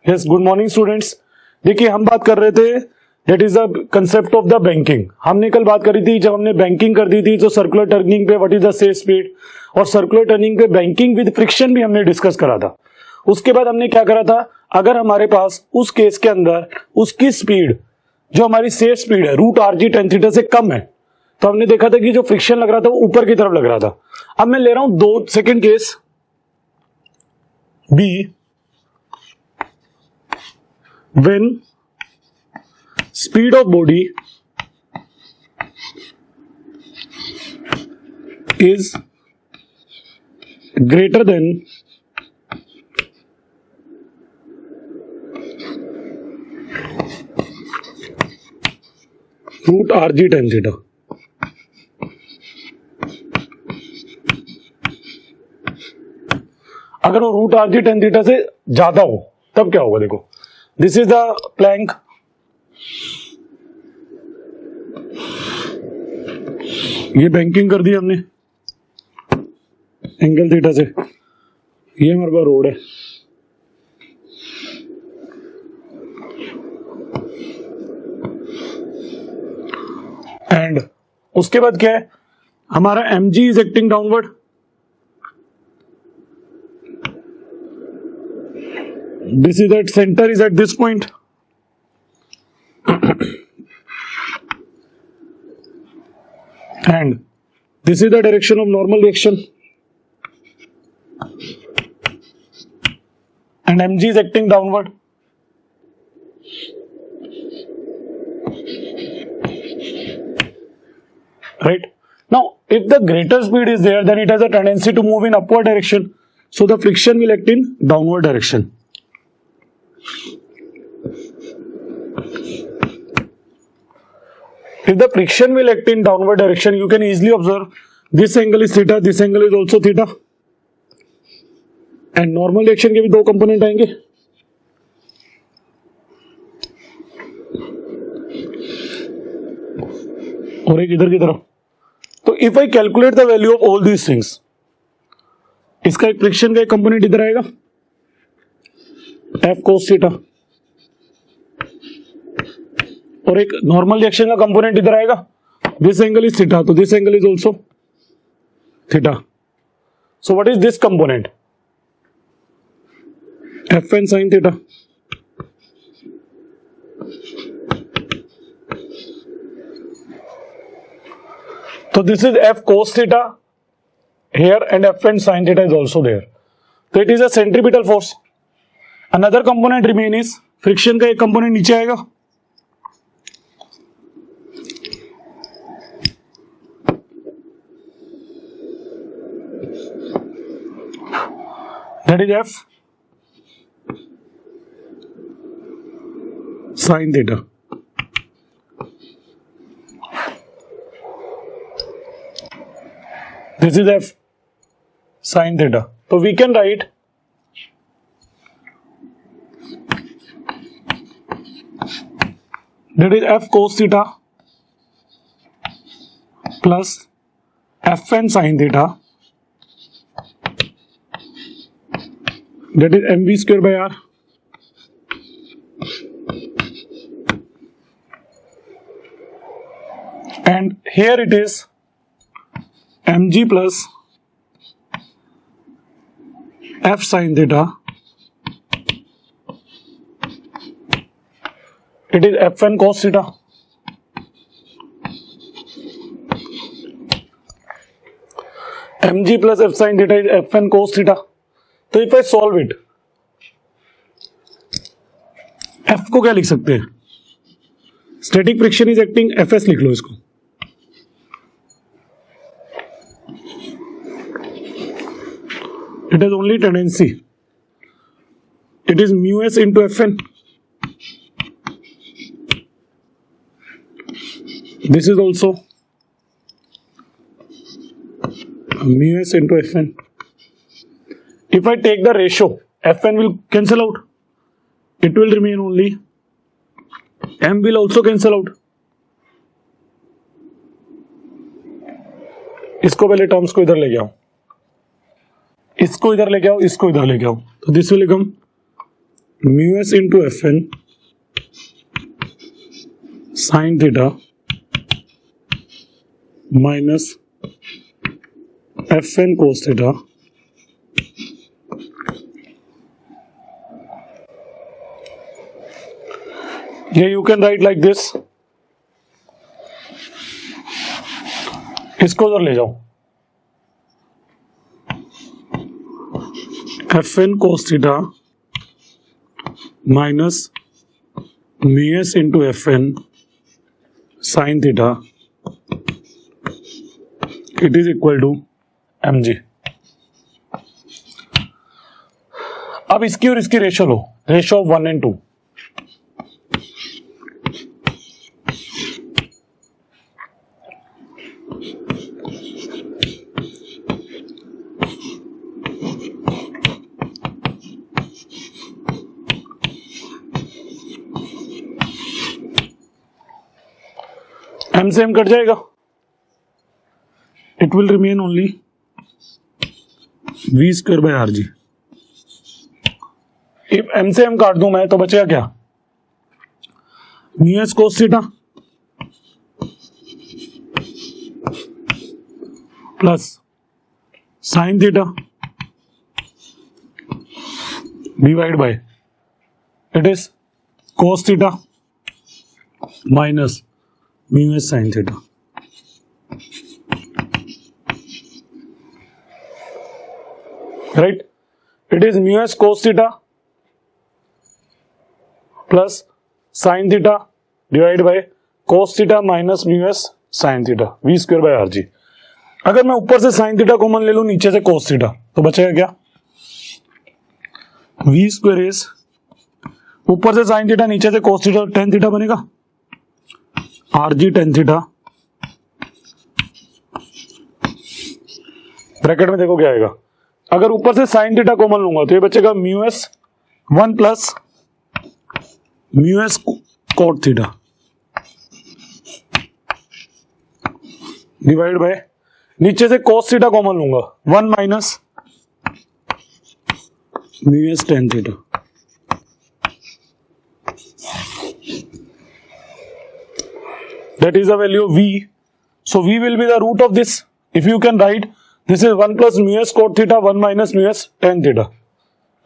Yes, good morning students. देखिए हम बात कर रहे थे that is the concept of the banking. हमने कल बात करी थी, जब हमने बैंकिंग कर दी थी तो सर्कुलर टर्निंग पे what is the safe speed, और सर्कुलर टर्निंग पे बैंकिंग विद फ्रिक्शन भी हमने डिस्कस करा था। उसके बाद हमने क्या करा था, अगर हमारे पास उस केस के अंदर उसकी स्पीड जो हमारी सेफ स्पीड है root R G tan theta से कम है, तो हमने देखा था कि जो फ्रिक्शन लग रहा था वो ऊपर की तरफ लग रहा था। अब मैं ले रहा हूं दो second case B, when speed of body is greater than root rg tan theta। अगर वो root R G tan theta से ज्यादा हो तब क्या होगा, देखो दिस इज द प्लैंक, ये बैंकिंग कर दी हमने एंगल थीटा से, ये हमारे पास रोड है, एंड उसके बाद क्या है हमारा mg is acting downward, this is at center is at this point and this is the direction of normal reaction and mg is acting downward, right? Now if the greater speed is there, then it has a tendency to move in upward direction, so the friction will act in downward direction. If the friction will act in downward direction, you can easily observe this angle is theta, this angle is also theta, and normal reaction के भी दो component आएंगे, और एक इधर की तरफ। तो if I calculate the value of all these things, इसका एक फ्रिक्शन का एक कंपोनेंट इधर आएगा F cos थीटा, और एक नॉर्मल रिएक्शन का कंपोनेंट इधर आएगा, दिस एंगल इज थीटा, तो this angle is also theta. So what is this component, F N sine theta. तो this is F cos theta here and F N sine theta is also there, तो it is a centripetal force. Another component remain is friction का एक component नीचे आएगा, that is F sin theta। This is F sin theta, so we can write that is F cos theta plus Fn sin theta, that is mv square by r, and here it is mg plus f sin theta, it is fn cos theta। mg plus f sin theta is fn cos theta। तो if I solve it, F को क्या लिख सकते हैं, static friction is acting, F S लिख लो इसको, it is only tendency, it is mu s into F N, this is also mu s into F N. If I take the ratio, Fn will cancel out, it will remain only, M will also cancel out। इसको पहले terms को इधर लेके आओ, इसको इधर लेके आओ, इसको इधर लेके आओ, तो this will become mu s into Fn sin theta minus Fn cos theta ये you can write like this. इसको उधर ले जाओ. Fn cos theta minus mu s into Fn sin theta, it is equal to mg. अब इसकी और इसकी ratio लो, रेशियो ऑफ 1 and 2. एम से एम कट जाएगा, it will remain only v square by r g. If M से M काट दूं मैं तो बचेगा क्या, mu s cos theta plus sine theta divide by it is cos theta minus mu s sine theta. Right, it is mu s cos theta plus sine theta divide by cos theta minus mu s sine theta v square by r g. अगर मैं ऊपर से sign theta common ले लूं, नीचे से cos theta, तो बचेगा क्या, वी स्क्वायर इज ऊपर से साइन थीटा नीचे से कोस थीटा, टेन थीटा बनेगा R G tan theta. Bracket में देखो क्या आएगा, अगर ऊपर से साइन थीटा कॉमन लूंगा तो ये बचेगा mu S 1 plus mu S cot theta divide bye नीचे से कोस थीटा कॉमन लूंगा 1 minus mu S tan theta. That is the value of v. So v will be the root of this. If you can write, this is 1 plus mu s cot theta 1 minus mu s tan theta.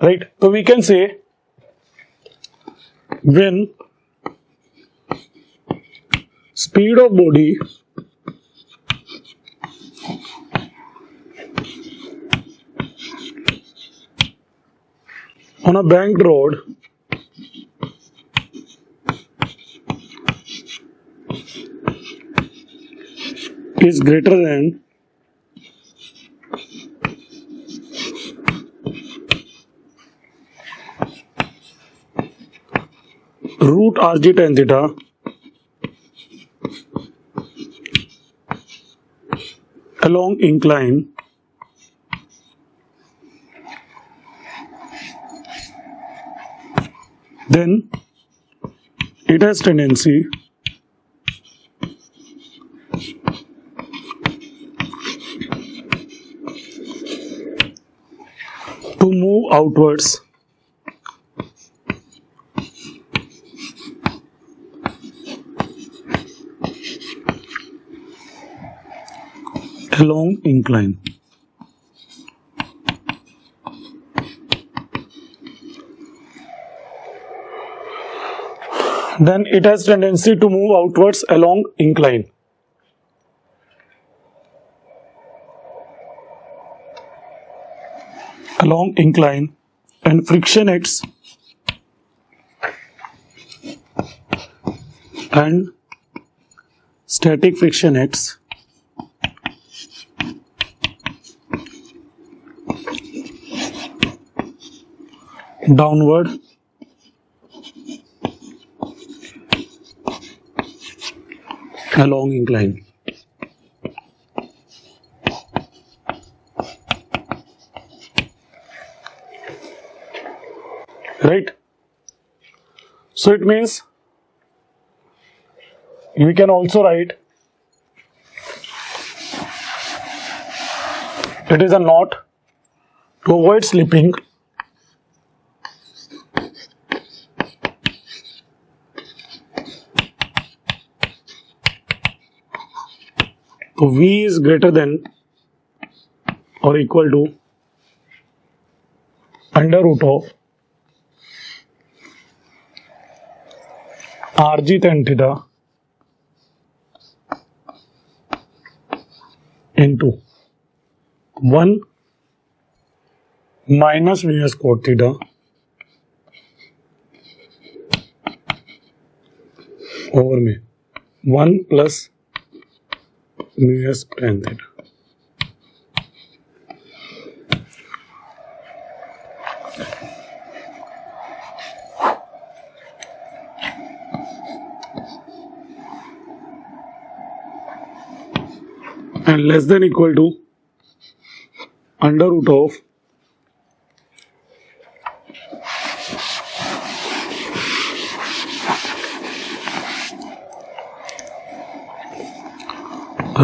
Right? So we can say when speed of body on a banked road is greater than root rg tan theta along incline, then it has tendency to move outwards along incline. Then it has tendency to move outwards along incline. Along incline, and friction acts and static friction acts downward along incline. Right? So it means we can also write it is a knot to avoid slipping. तो v is greater than or equal to under root of rg tan theta into 1 minus ms cot theta over में 1 plus ms tan theta. And less than equal to under root of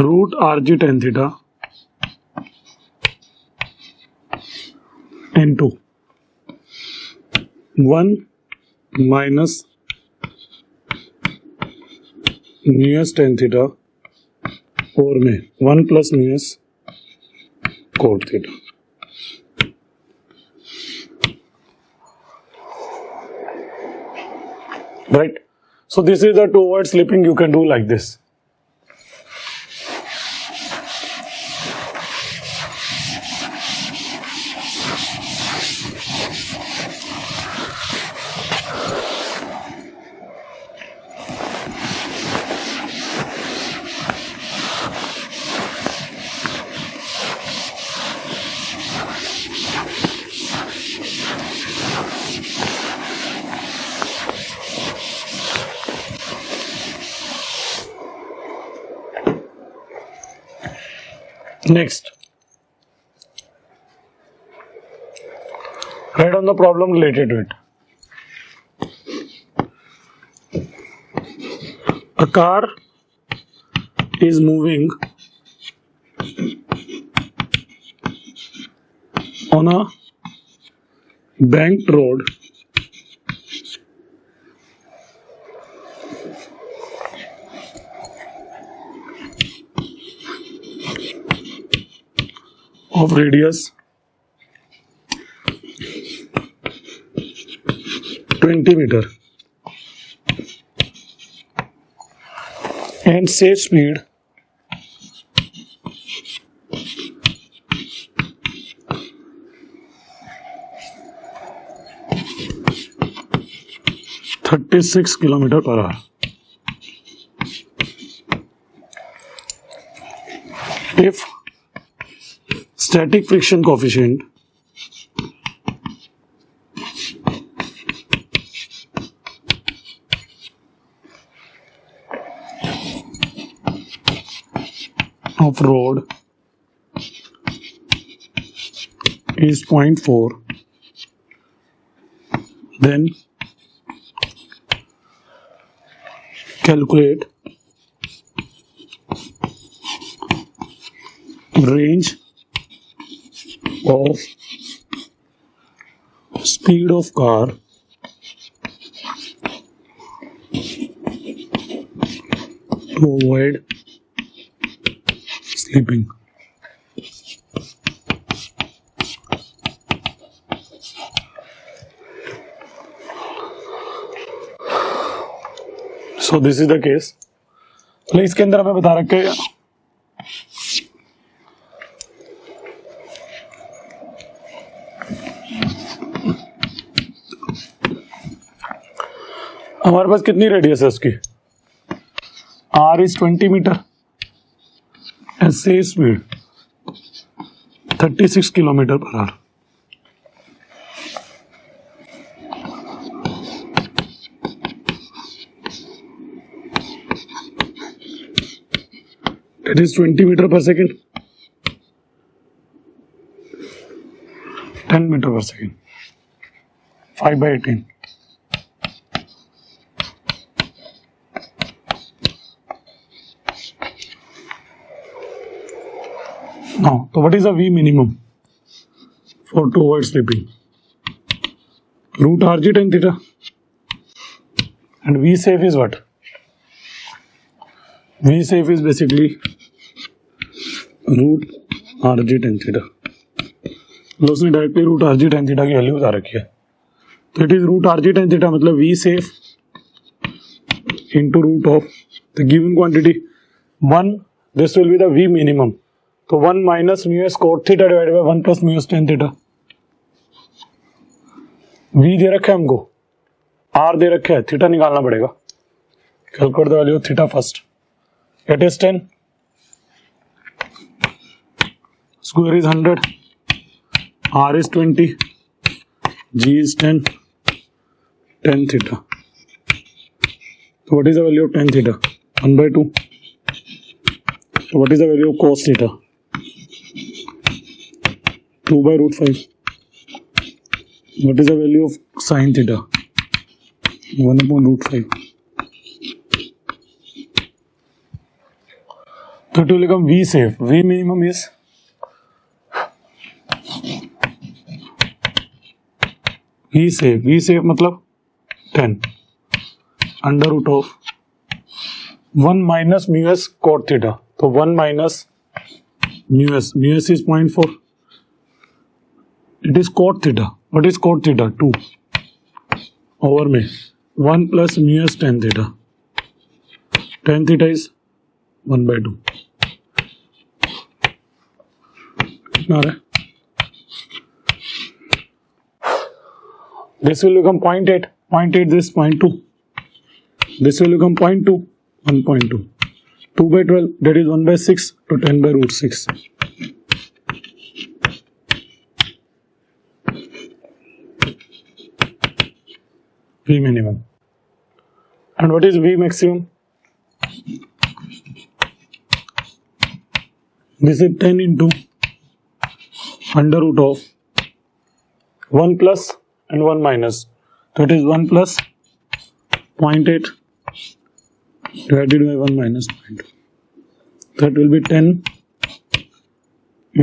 root rg tan theta into 1 minus ms tan theta और में 1 plus ms cot theta. Right? So this is the two-word slipping you can do like this. Next, write on the problem related to it. A car is moving on a banked road of radius 20 meter and safe speed 36 kilometer per hour. If static friction coefficient of road is 0.4, then calculate range of speed of car to avoid sleeping. So this is the case. तो इसके अंदर हमें बता रखे हमारे पास कितनी radius है उसकी r is 20 metre and safe speed 36 kilometre पर hour. It is 20 meter per second, 10 meter per second, 5 by 18. Now, so what is the V minimum for two-word sleeping? Root Rg tan theta. And V safe is what? V safe is basically root R G tan theta, मतलब उसने directly root R G tan theta की value बता रखी है। तो it is root R G tan theta मतलब V safe into root of the given quantity 1, this will be the V minimum, तो 1 minus mu S cot theta divided by 1 plus mu S tan theta. V दे रखा है हमको, are they रखा है, theta निकालना पड़ेगा। Calculate the value of theta first, it is 10, square is 100, r is 20, g is 10, tan theta. So what is the value of tan theta? 1 by 2. So what is the value of cos theta? 2 by root 5. What is the value of sin theta? 1 upon root 5. So it will become V safe. V minimum is V safe मतलब 10 under root of 1 minus mu s cot theta, तो 1 minus mu s is 0.4, it is cot theta, what is cot theta 2 over में 1 plus mu S tan theta is 1 by 2, कितना आ रहा है? This will become 0.8, 0.8 this 0.2, this will become 0.2, 1.2, 2 by 12 that is 1 by 6 to 10 by root 6. V minimum. And what is V maximum? This is 10 into under root of 1 plus and 1 minus, so it is 1 plus 0.8 divided by 1 minus 0.2, that will be 10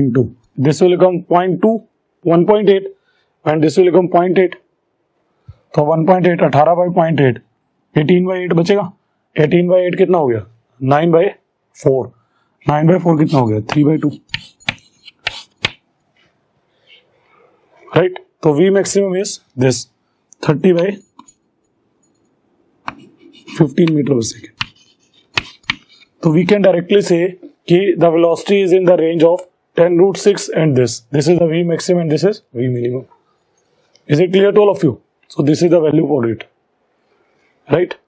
into, this will become 0.2, 1.8 and this will become 0.8, तो 1.8 18 by 0.8 18 by 8 बचेगा, 18 by 8 कितना हो गया 9 by 4, 9 by 4 कितना हो गया 3 by 2, right. तो V maximum is this 30 by 15 meter per second. So we can directly say कि the velocity is in the range of 10 root 6 and this is the V maximum and this is V minimum. Is it clear to all of you? So this is the value for it, right?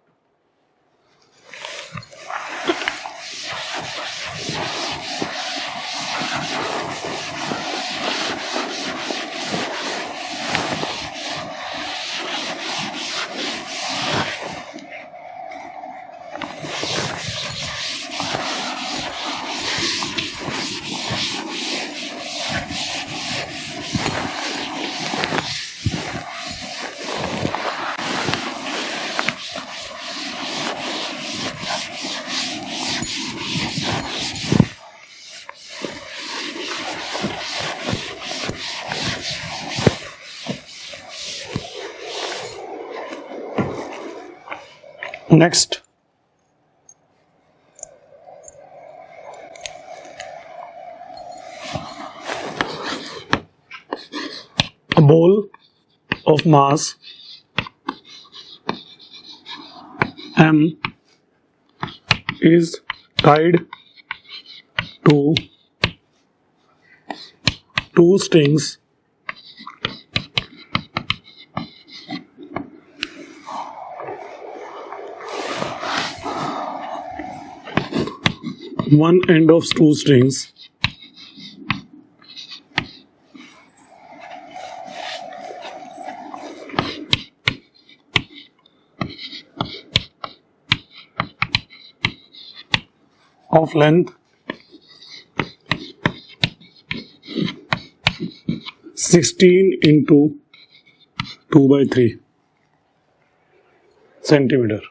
Next, a ball of mass m is tied to two strings one end of two strings of length 16 into 2 by 3 centimeter.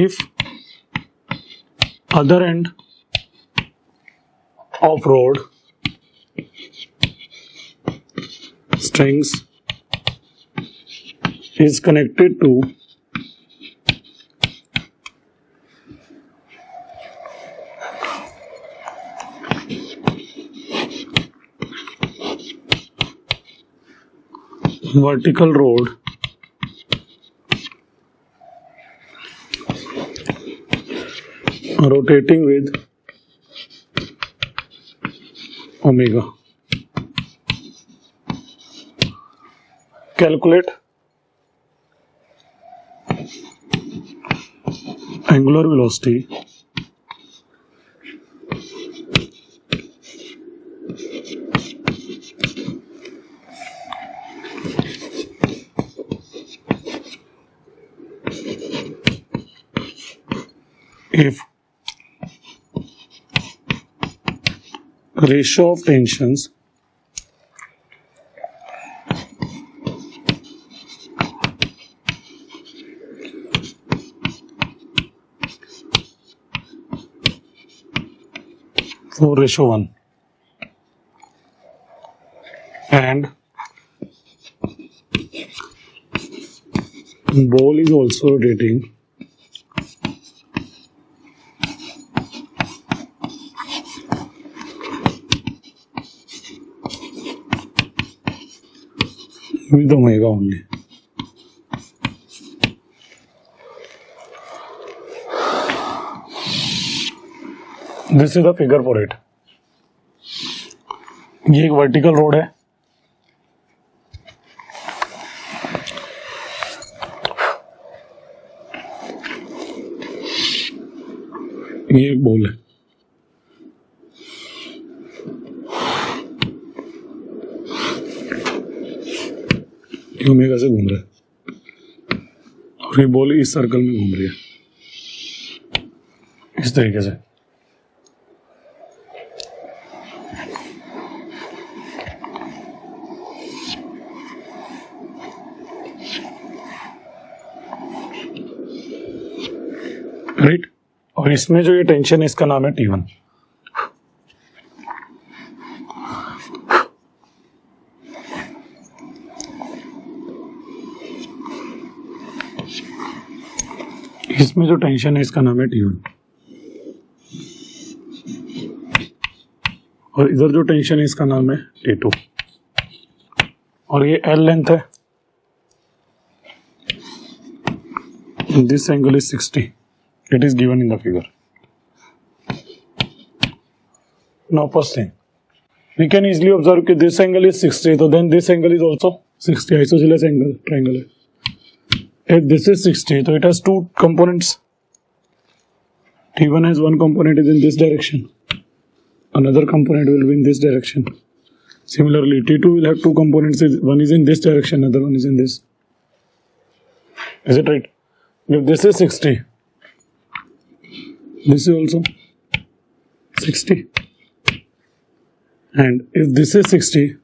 If other end of rod strings is connected to vertical rod rotating with omega. Calculate angular velocity if ratio of tensions for ratio 1 and ball is also rotating with omega only. This is the figure for it. ये एक vertical road है, ये एक ball है, ये omega से घूम रहा है और ये बॉल इस सर्कल में घूम रही है इस तरीके से. राइट और इसमें जो ये टेंशन है इसका नाम है T1. इसमें जो टेंशन है इसका नाम है T1 और इधर जो टेंशन है इसका नाम है T2 और ये L लेंथ है. This angle is 60. It is given in the figure. Now first thing, we can easily observe that this angle is 60, so then this angle is also 60. Isosceles angle, triangle. If this is 60, so it has two components. T1 has one component is in this direction. Another component will be in this direction. Similarly, T2 will have two components. One is in this direction, another one is in this. Is it right? If this is 60, this is also 60 and if this is 60,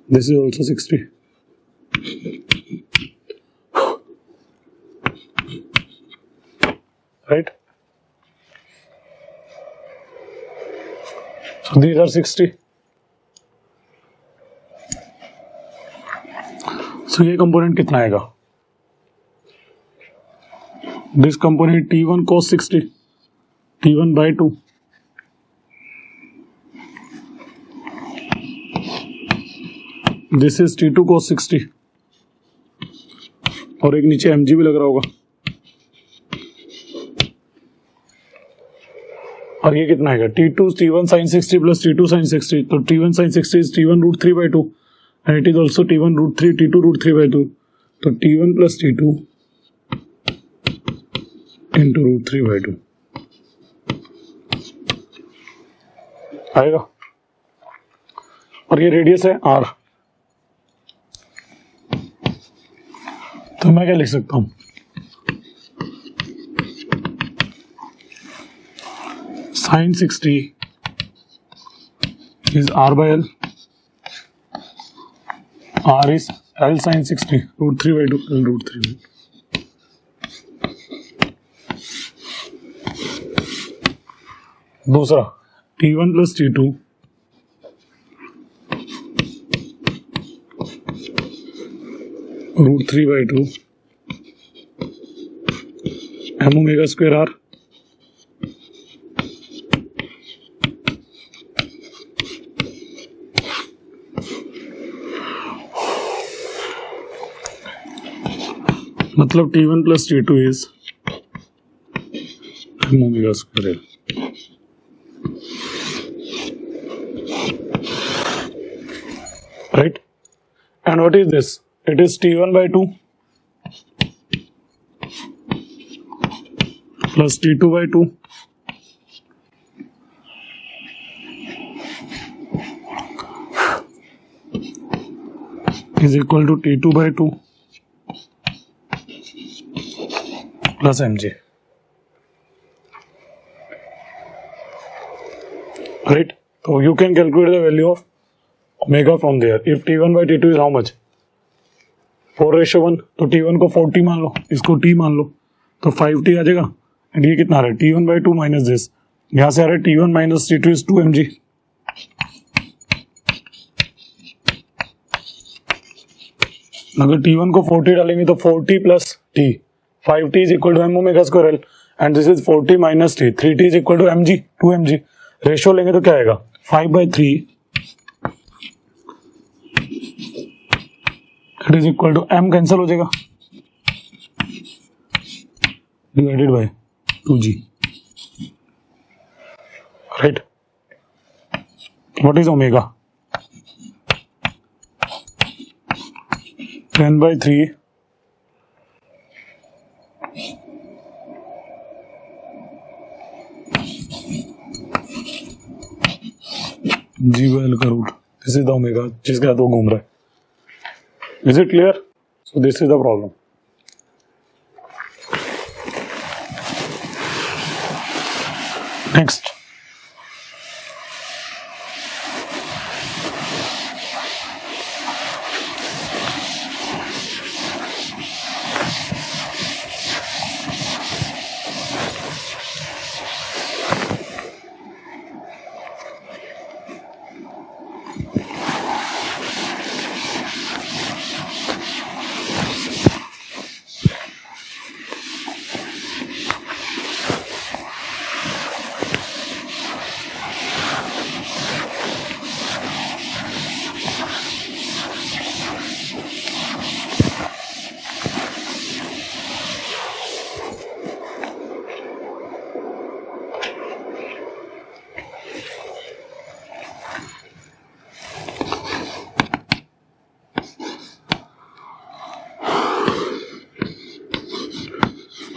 this is also 60. Right? So these are 60. So ये component कितना आएगा? This component T1 cos 60, T1 by 2. This is T2 cos 60 और एक नीचे mg भी लग रहा होगा और ये कितना आएगा T2 T1 sin 60 plus T2 sin 60. तो T1 sin 60 is T1 root 3 by 2 and it is also T1 root 3 T2 root 3 by 2. तो T1 plus T2 into root 3 by 2 आएगा और ये रेडियस है R. तो मैं क्या लिख सकता हूं sin 60 is R by L. R is L sin 60 root 3 by 2 L root 3 by 2. दूसरा T1 plus T2 root 3 by 2 m omega square R. मतलब T1 plus T2 is m omega square L. Right? And what is this? It is T1 by 2 plus T2 by 2 is equal to T2 by 2 plus mg. Right? So you can calculate the value of omega from there. If T1 by T2 is how much? 4:1. तो T1 को 40 मान लो, इसको T मान लो, तो 5T आ जाएगा. And ये कितना आ रहा है? T1 by 2 minus this. यहाँ से आ रहा है T1 minus T2 is 2 mg. अगर T1 को 40 डालेंगे तो 40 plus T, 5T is equal to m omega square L and this is 40 minus T, 3T is equal to mg, 2 mg. Ratio लेंगे तो क्या आएगा? 5/3 it is equal to m cancel हो जाएगा divided by 2g. Right? What is omega? 10/3 g/L का root. This is the omega जिसके साथ वो घूम रहा है. Is it clear? So this is the problem. Next.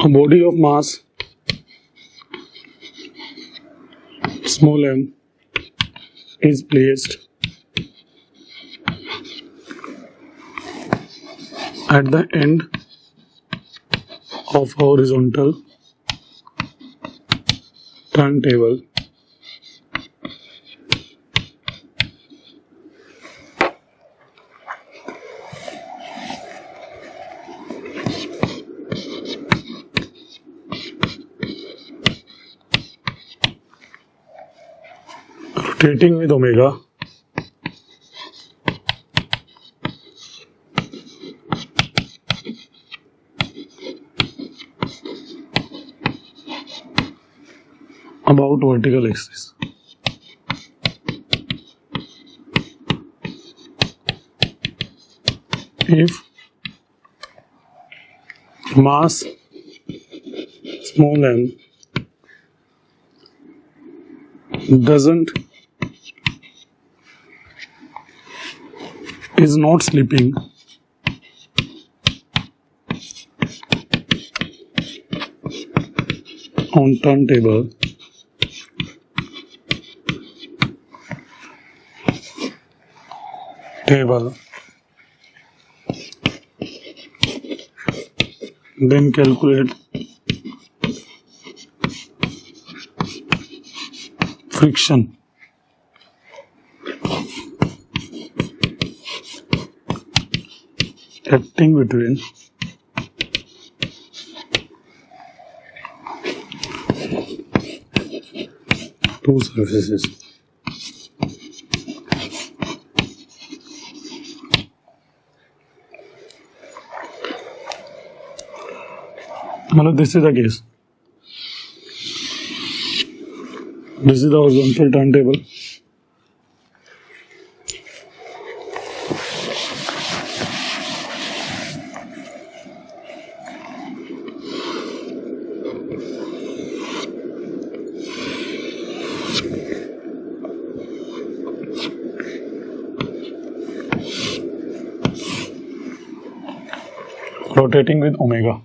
A body of mass small m is placed at the end of horizontal turntable rotating with omega about vertical axis. If mass small m is not slipping on turntable then calculate friction acting between two surfaces. मतलब this is the case. This is the horizontal turntable. rotating with omega.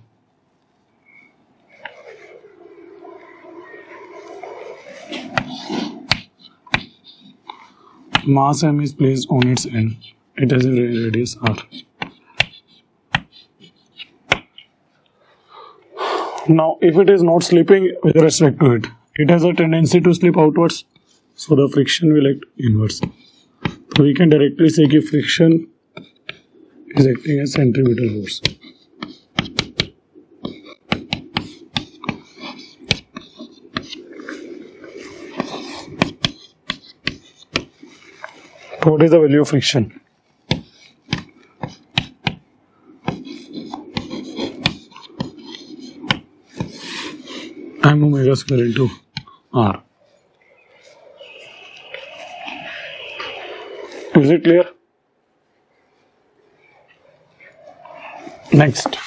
Mass m is placed on its end. It has a radius r. Now, if it is not slipping with respect to it, it has a tendency to slip outwards. So the friction will act inwards. So we can directly say that friction is acting as centripetal force. So what is the value of friction? M omega square into R. Is it clear? Next.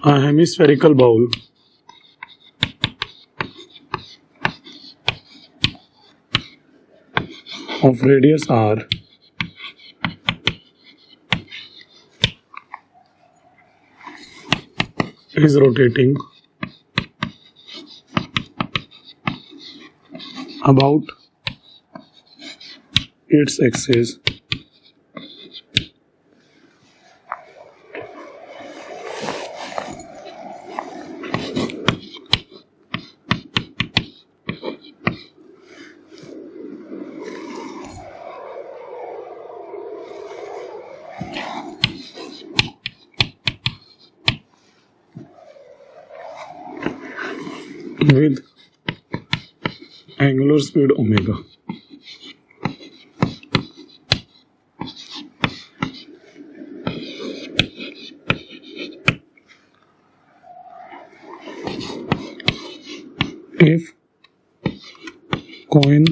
A hemispherical bowl of radius r is rotating about its axis with angular speed omega. If coin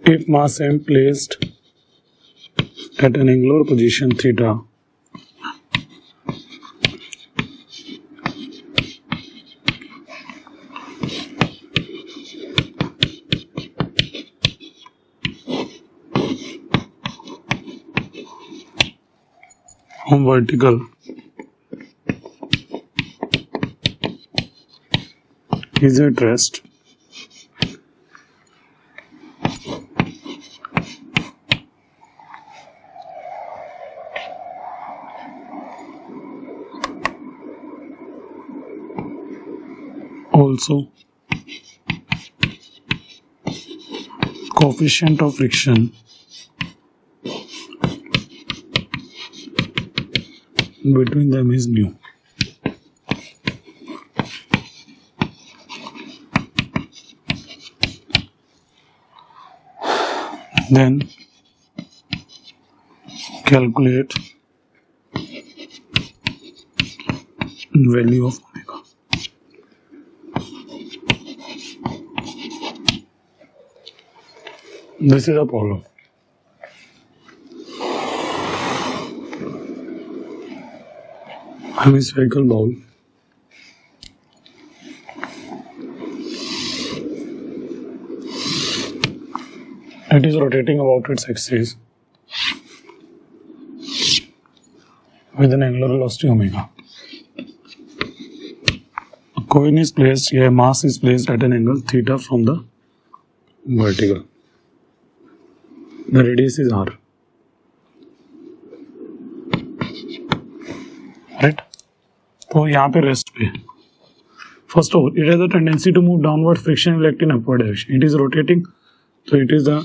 if mass m placed at an angular position theta on vertical is at rest, also coefficient of friction between them is mu. Then calculate value of omega. This is a problem. Hemispherical bowl. It is rotating about its axis with an angular velocity omega. A coin is placed, a mass is placed at an angle theta from the vertical. The radius is r. Right? तो यहाँ पे rest पे first of all it has a tendency to move downward, friction will act in upward direction. It is rotating, तो it is the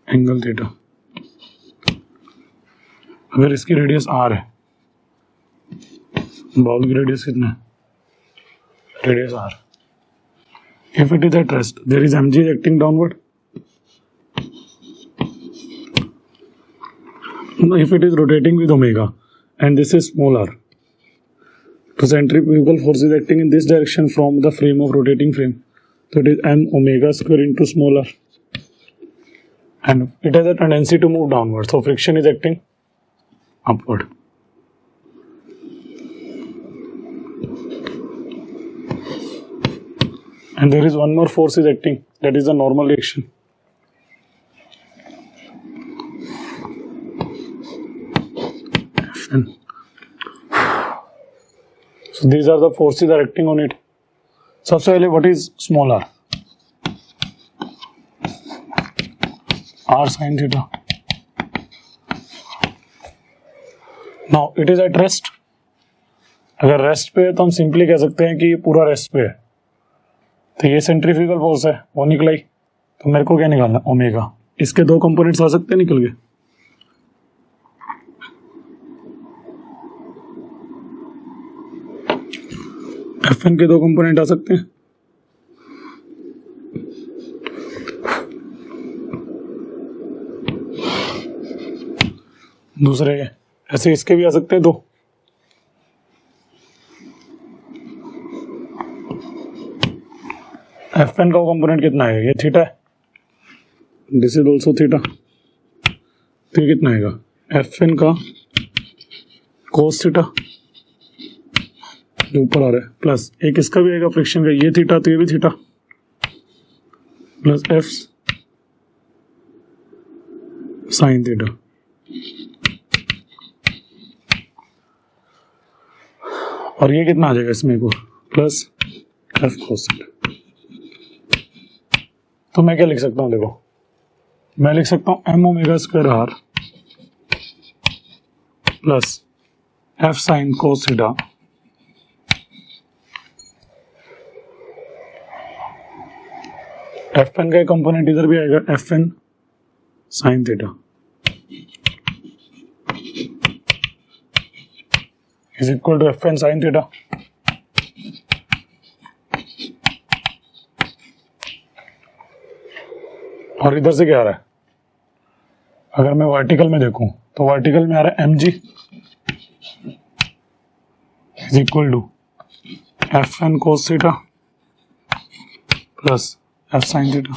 angle theta. अगर इसकी radius R है ball की radius कितना है, radius r. If it is at rest, there is mg is acting downward. If it is rotating with omega and this is small r, so centrifugal force is acting in this direction from the frame of rotating frame. So it is m omega square into small r, and it has a tendency to move downward. So friction is acting upward. And there is one more force is acting, that is the normal reaction. Fn. So these are the forces are acting on it. सबसे पहले what is small r? R sin theta. Now it is at rest. अगर rest पे है तो हम simply कह सकते हैं कि ये पूरा रेस्ट पे है. तो ये सेंट्रीफ्यूगल फोर्स है, वो निकला ही. तो मेरे को क्या निकालना, ओमेगा. इसके दो कंपोनेंट्स आ सकते हैं, निकल गए. Fn के दो कंपोनेंट आ सकते हैं. दूसरे ऐसे इसके भी आ सकते हैं दो. Fn का कंपोनेंट कितना है, ये थीटा है, दिस इज ऑल्सो थीटा. तो ये कितना आएगा, Fn का कोस थीटा जो ऊपर आ रहा है, प्लस एक इसका भी आएगा फ्रिक्शन का, ये थीटा तो ये भी theta, plus F sign theta. और ये कितना आ जाएगा इसमें को, प्लस F कोस थीटा. तो मैं क्या लिख सकता हूँ, देखो मैं लिख सकता हूँ m omega square r plus F sine cos theta Fn का कंपोनेंट इधर भी आएगा, Fn sine theta is equal to Fn sine theta. और इधर से क्या आ रहा है, अगर मैं वर्टिकल में देखूं तो वर्टिकल में आ रहा है mg is equal to Fn cos theta plus F sin theta.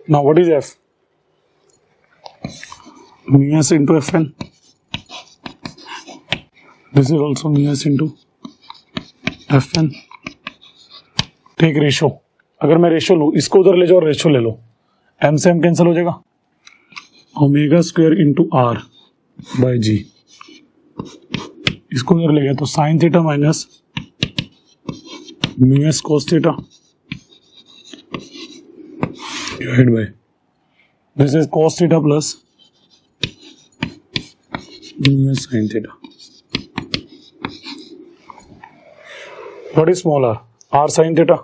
Now what is F? Mu s into Fn. This is also mu s into Fn. Take ratio. अगर मैं रेशियो लूँ, इसको उधर ले जाओ और रेशियो ले लो, m से m कैंसिल हो जाएगा, omega square into r by g. इसको उधर ले गया तो sine theta minus mu s cos theta divided by this is cos theta plus mu s sin theta. What is small r? R sin theta.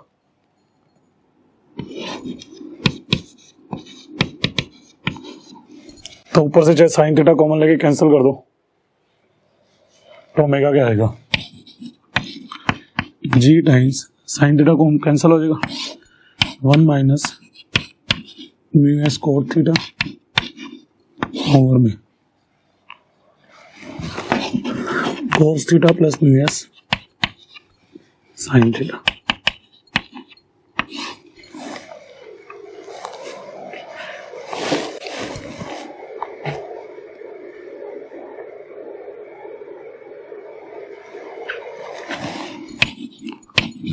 तो ऊपर से चाहे sine theta common लेके कैंसिल कर दो तो ओमेगा क्या आएगा, g टाइम्स साइन थीटा को कैंसिल हो जाएगा, 1 minus mu s cos theta over में cos theta plus mu s sine theta.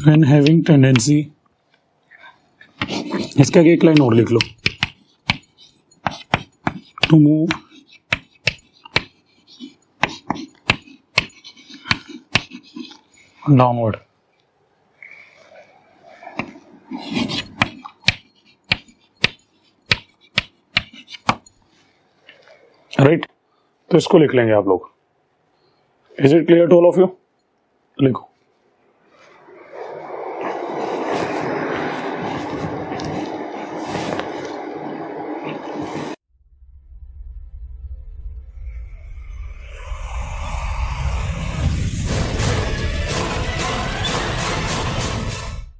When having tendency, इसका एक लाइन और लिख लो, to move downward. राइट, तो इसको लिख लेंगे आप लोग. Is it clear to all of you? लिखो.